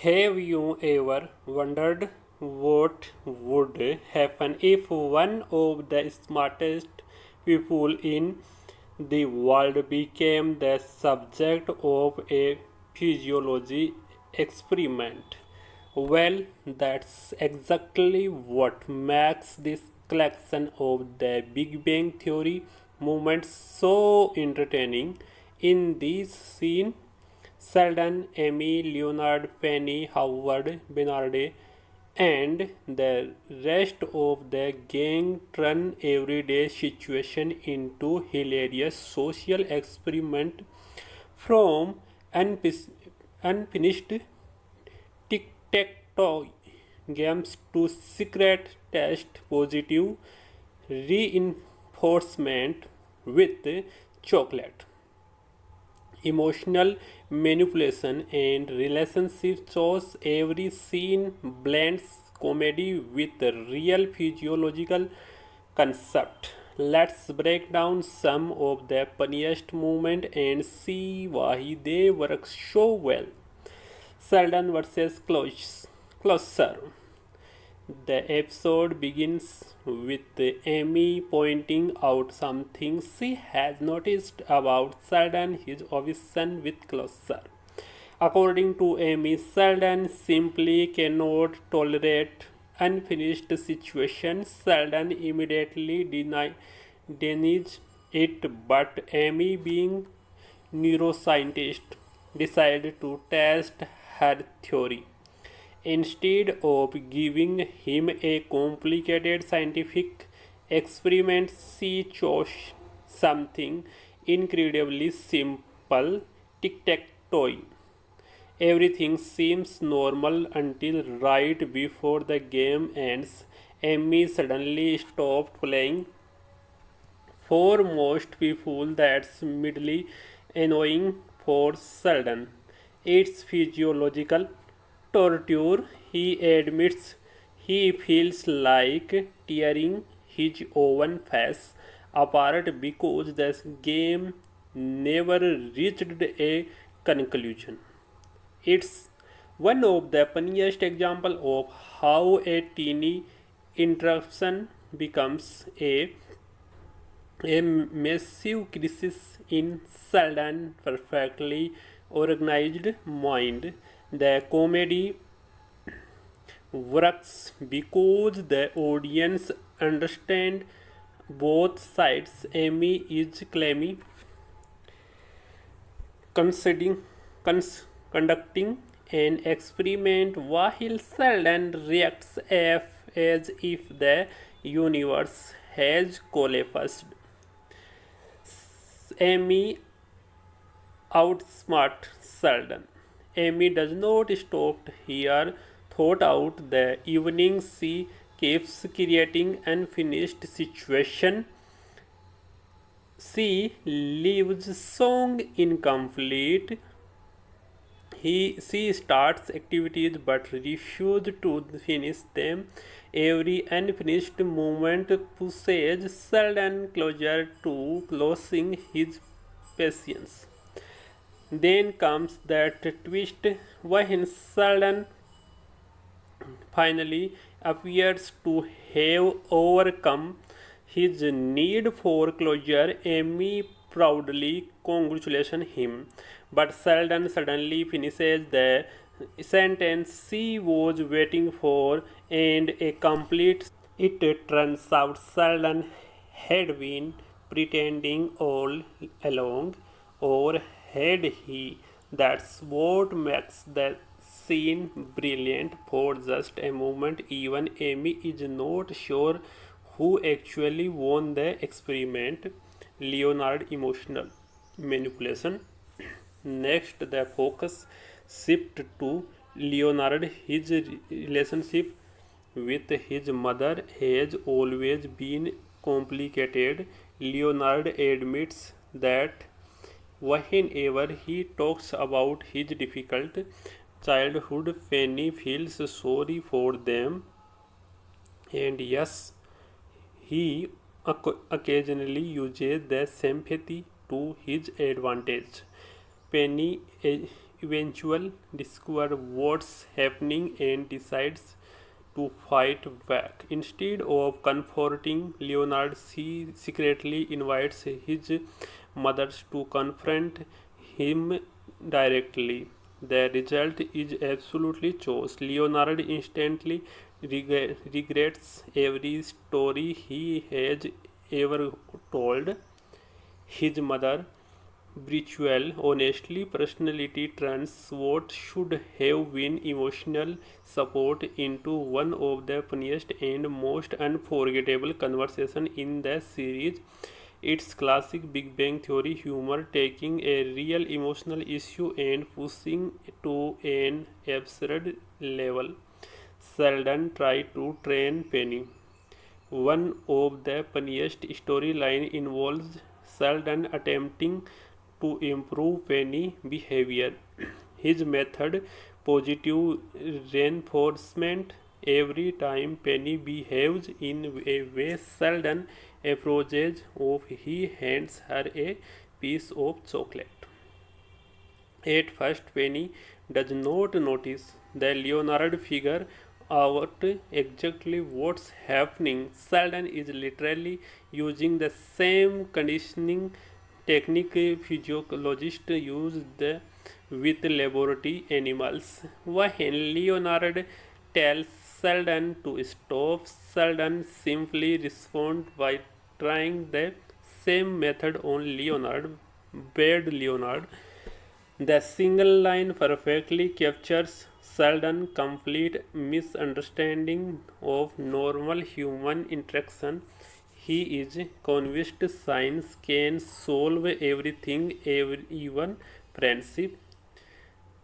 Have you ever wondered what would happen if one of the smartest people in the world became the subject of a physiology experiment? Well, that's exactly what makes this collection of the Big Bang Theory moments so entertaining. In this scene, Sheldon, Amy, Leonard, Penny, Howard, Bernard, and the rest of the gang turn everyday situation into hilarious social experiment from unfinished tic-tac-toe games to secret test positive reinforcement with chocolate. Emotional manipulation and relationship shows every scene blends comedy with the real physiological concept. Let's break down some of the funniest moments and see why they work so well. Sheldon versus Closer. The episode begins with Amy pointing out something she has noticed about Sheldon, his obsession with Closer. According to Amy, Sheldon simply cannot tolerate unfinished situations. Sheldon immediately denies it, but Amy, being neuroscientist, decided to test her theory. Instead of giving him a complicated scientific experiment, she chose something incredibly simple, tic tac toe. Everything seems normal until right before the game ends. Amy suddenly stopped playing. For most people, that's mildly annoying. For Sheldon, it's physiological torture. He admits he feels like tearing his own face apart because the game never reached a conclusion. It's one of the funniest examples of how a teeny interruption becomes a massive crisis in Sheldon's perfectly organized mind. The comedy works because the audience understand both sides. Amy is claiming considering conducting an experiment while Sheldon reacts as if the universe has collapsed. Amy outsmart Sheldon. Amy does not stop here. Throughout the evening, she keeps creating unfinished situation. She leaves song incomplete. She starts activities but refuses to finish them. Every unfinished moment pushes Sheldon closer to losing his patience. Then comes that twist when Sheldon finally appears to have overcome his need for closure. Amy proudly congratulates him, but Sheldon suddenly finishes the sentence she was waiting for and a complete. It turns out Sheldon had been pretending all along, or had he? That's what makes the scene brilliant. For just a moment, even Amy is not sure who actually won the experiment. Leonard emotional manipulation. Next, the focus shift to Leonard. His relationship with his mother has always been complicated. Leonard admits that whenever he talks about his difficult childhood, Penny feels sorry for them, and yes, he occasionally uses the sympathy to his advantage. Penny eventually discovers what's happening and decides to fight back. Instead of comforting Leonard, she secretly invites his mothers to confront him directly. The result is absolutely chaos. Leonard instantly regrets every story he has ever told his mother. Bridwell honestly personality turns what should have been emotional support into one of the funniest and most unforgettable conversations in the series. It's classic Big Bang Theory humor, taking a real emotional issue and pushing it to an absurd level. Sheldon tried to train Penny. One of the funniest storyline involves Sheldon attempting to improve Penny behavior. His method, positive reinforcement. Every time Penny behaves in a way Sheldon approaches of, he hands her a piece of chocolate. At first, Penny does not notice the Leonard figure out exactly what's happening. Sheldon is literally using the same conditioning technique physiologists use with laboratory animals. When Leonard tells Sheldon to stop, Sheldon simply responds by trying the same method on Leonard, bad Leonard. The single line perfectly captures Sheldon's complete misunderstanding of normal human interaction. He is convinced science can solve everything, even friendship.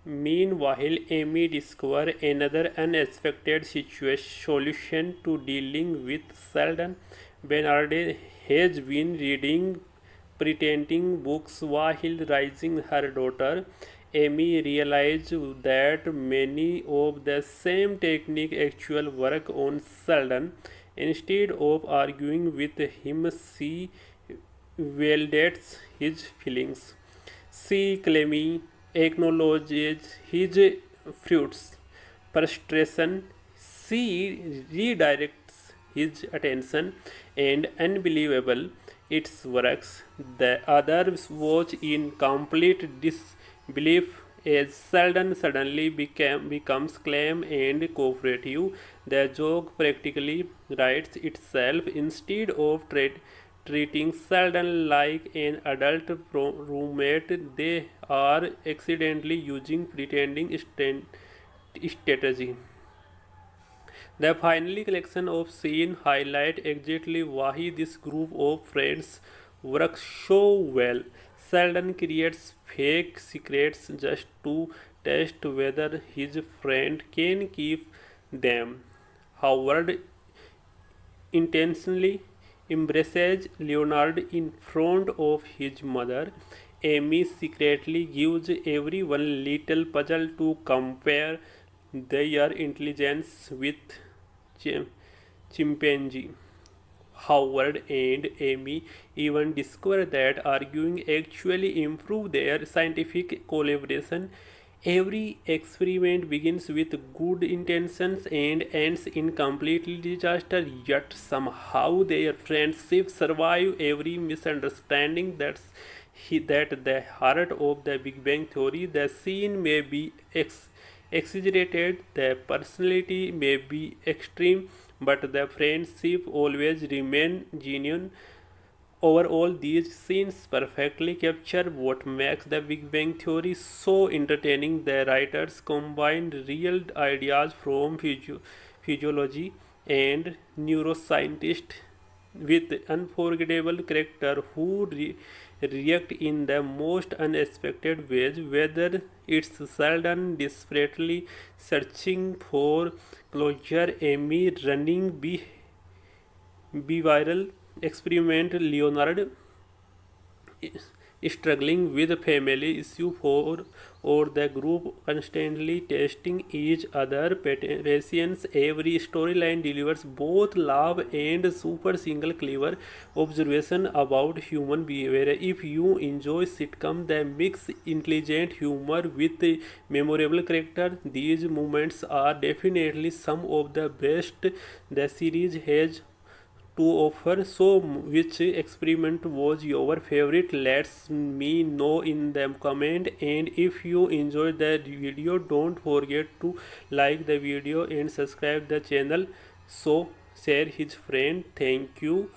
Meanwhile, Amy discovers another unexpected solution to dealing with Sheldon. Bernard has been reading pretending books while raising her daughter. Amy realizes that many of the same technique actually work on Sheldon. Instead of arguing with him, she validates his feelings. She calmly acknowledges his fruits, frustration. She redirects his attention, and unbelievable, it works. The others watch in complete disbelief as Sheldon suddenly becomes calm and cooperative. The joke practically writes itself. Instead of treating Sheldon like an adult roommate, they are accidentally using pretending strategy. The final collection of scenes highlight exactly why this group of friends works so well. Sheldon creates fake secrets just to test whether his friend can keep them. Howard intentionally embraces Leonard in front of his mother. Amy secretly gives everyone little puzzle to compare their intelligence with chim- chimpanzee. Howard and Amy even discover that arguing actually improve their scientific collaboration. Every experiment begins with good intentions and ends in complete disaster, yet somehow their friendship survive every misunderstanding. That the heart of the Big Bang Theory. The scene may be exaggerated, the personality may be extreme, but the friendship always remain genuine. Overall, these scenes perfectly capture what makes the Big Bang Theory so entertaining. The writers combined real ideas from physiology and neuroscientists with unforgettable characters who react in the most unexpected ways. Whether it's Sheldon desperately searching for closure, Amy running be viral experiment, Leonard struggling with family issue for or the group constantly testing each other patience. Every storyline delivers both love and super single clever observation about human behavior. If you enjoy sitcom that mix intelligent humor with memorable character, these moments are definitely some of the best the series has to offer. So, which experiment was your favorite? Let me know in the comment. And if you enjoyed the video, don't forget to like the video and subscribe the channel. So, share his friend. Thank you.